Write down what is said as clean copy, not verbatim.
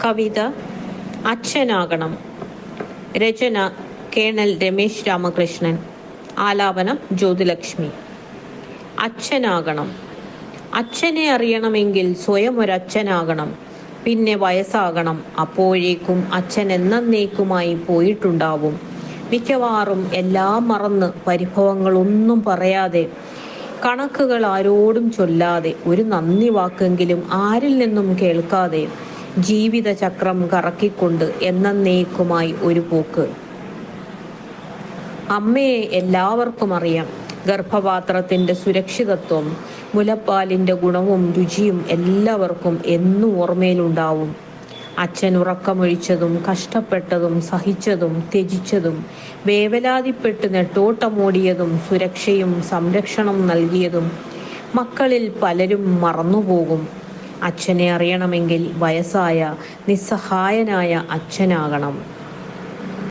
കവിത അച്ഛനാകണം. രചന colonel Ramesh Ramakrishnan. ആലാപനം ജ്യോതിലക്ഷ്മി. അച്ഛനാകണം. അച്ഛനെ അറിയണമെങ്കിൽ സ്വയം ഒരച്ഛനാകണം. പിന്നെ വയസ്സാകണം. അപ്പോഴേക്കും അച്ഛൻ എന്നേക്കുമായി പോയിട്ടുണ്ടാവും. മിക്കവാറും എല്ലാം മറന്ന്, പരിഭവങ്ങളൊന്നും പറയാതെ, കണക്കുകൾ ആരോടും ചൊല്ലാതെ, ഒരു നന്ദി വാക്കെങ്കിലും ആരിൽ നിന്നും കേൾക്കാതെ, ജീവിതചക്രം കറക്കിക്കൊണ്ട് എന്നേക്കുമായി ഒരു പോക്ക്. അമ്മയെ എല്ലാവർക്കും അറിയാം. ഗർഭപാത്രത്തിന്റെ സുരക്ഷിതത്വം, മുലപ്പാലിന്റെ ഗുണവും രുചിയും എല്ലാവർക്കും എന്നും ഓർമ്മയിലുണ്ടാവും. അച്ഛൻ ഉറക്കമൊഴിച്ചതും കഷ്ടപ്പെട്ടതും സഹിച്ചതും ത്യജിച്ചതും വേവലാതിപ്പെട്ട് നെട്ടോട്ടമോടിയതും സുരക്ഷയും സംരക്ഷണം നൽകിയതും മക്കളിൽ പലരും മറന്നുപോകും. അച്ഛനെ അറിയണമെങ്കിൽ വയസ്സായ നിസ്സഹായനായ അച്ഛനാകണം.